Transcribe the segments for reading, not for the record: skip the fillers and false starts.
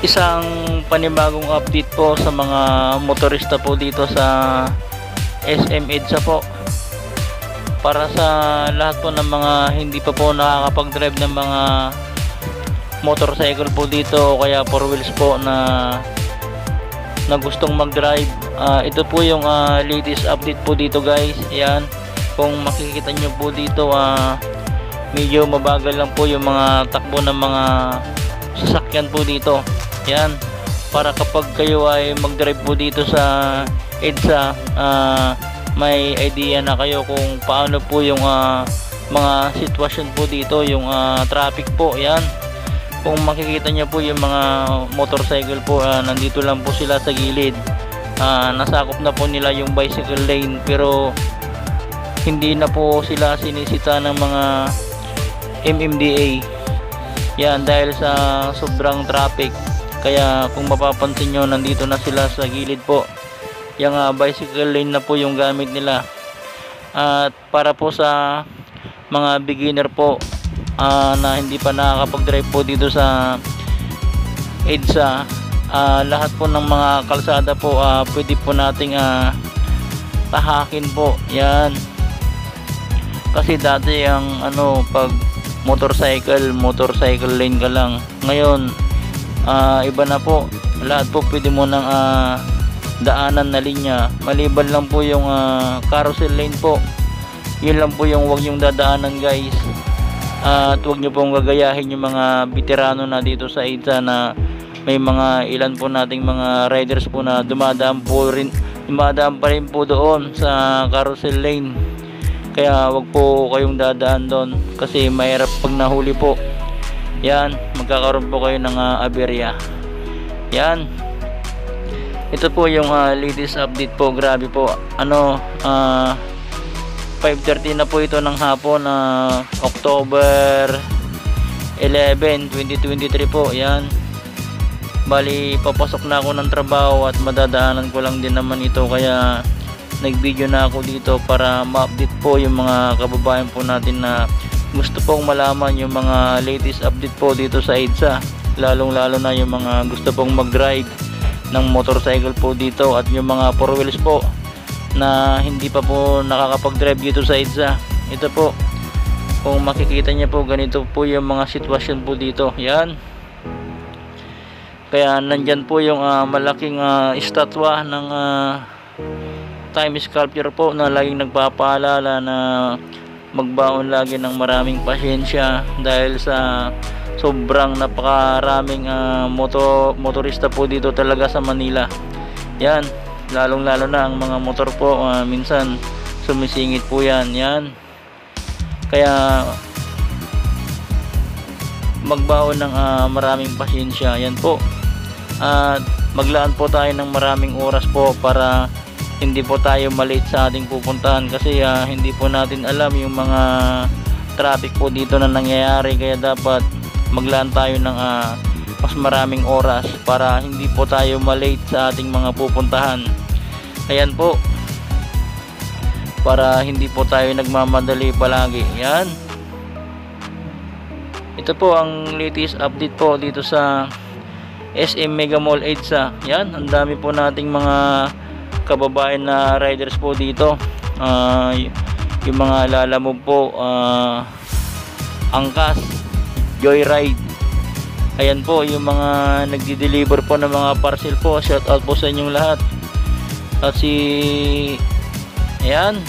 Isang panibagong update po sa mga motorista po dito sa SM EDSA po. Para sa lahat po ng mga hindi pa po nakakapag-drive ng mga motorcycle po dito o kaya 4 wheels po na gustong mag-drive, ito po yung latest update po dito guys. Ayan, kung makikita nyo po dito, medyo mabagal lang po yung mga takbo ng mga sasakyan po dito. Yan, para kapag kayo ay mag-drive po dito sa EDSA, may idea na kayo kung paano po yung mga sitwasyon po dito, yung traffic po. Yan, kung makikita nyo po yung mga motorcycle po, nandito lang po sila sa gilid. Nasakop na po nila yung bicycle lane, pero hindi na po sila sinisita ng mga MMDA. Yan, dahil sa sobrang traffic. Kaya kung mapapansin nyo, nandito na sila sa gilid po. Yung bicycle lane na po yung gamit nila. At para po sa mga beginner po na hindi pa nakakapag-drive po dito sa EDSA, lahat po ng mga kalsada po pwede po nating tahakin po. Yan, kasi dati ang pag motorcycle lane ka lang. Ngayon iba na po, lahat po pwede mo nang daanan na linya, maliban lang po yung carousel lane po. Yun lang po yung wag yung dadaanan guys. At wag nyo pong gagayahin yung mga veterano na dito sa EDSA na may mga ilan po nating mga riders po na dumadaan pa rin po doon sa carousel lane. Kaya wag po kayong dadaan doon kasi mahirap pag nahuli po. Yan, magkakaroon po kayo ng aberya. Yan, ito po yung latest update po. Grabe po, 5:30 na po ito ng hapon, October 11, 2023 po. Yan, bali papasok na ako ng trabaho at madadaanan ko lang din naman ito, kaya nag-video na ako dito para ma-update po yung mga kababayan po natin na gusto pong malaman yung mga latest update po dito sa EDSA, lalong lalo na yung mga gusto pong mag-drive ng motorcycle po dito at yung mga 4 wheels po na hindi pa po nakakapag-drive dito sa EDSA. Ito po, kung makikita niyo po, ganito po yung mga sitwasyon po dito. Yan, kaya nandyan po yung malaking estatwa ng time sculpture po na laging nagpapaalala na magbaon lagi ng maraming pasyensya dahil sa sobrang napakaraming motorista po dito talaga sa Manila. Yan, lalong lalo na ang mga motor po, minsan sumisingit po yan. Yan, kaya magbaon ng maraming pasyensya. Yan po, at maglaan po tayo ng maraming oras po para hindi po tayo malate sa ating pupuntahan, kasi hindi po natin alam yung mga traffic po dito na nangyayari. Kaya dapat maglaan tayo ng mas maraming oras para hindi po tayo malate sa ating mga pupuntahan. Ayan po, para hindi po tayo nagmamadali palagi. Yan, ito po ang latest update po dito sa SM Mega Mall EDSA. Yan, ang dami po nating mga kababayan na riders po dito. Yung mga lalamove po, angkas, joyride. Ayan po, yung mga nagdi-deliver po ng mga parcel po, shout out po sa inyong lahat. At ayan,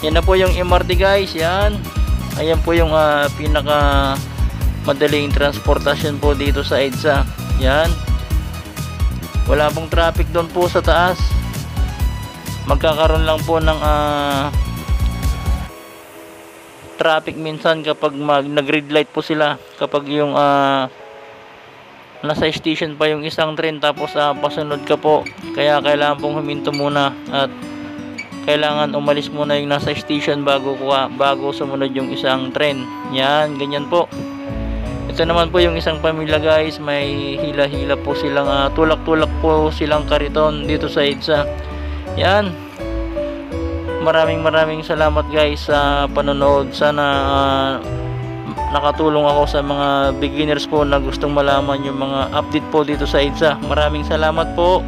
yan na po yung MRT guys. Yan, ayan po yung pinaka madaling transportasyon po dito sa EDSA. Yan, wala pong traffic doon po sa taas. Magkakaroon lang po ng traffic minsan kapag nag-red light po sila, kapag yung nasa station pa yung isang train tapos pasunod ka po. Kaya kailangan pong huminto muna at kailangan umalis muna yung nasa station bago sumunod yung isang train. Yan, ganyan po. Ito naman po yung isang pamilya guys, may hila-hila po silang tulak-tulak po silang kariton dito sa EDSA. Yan, maraming salamat guys sa panonood. Sana nakatulong ako sa mga beginners po na gustong malaman yung mga update po dito sa EDSA. Maraming salamat po.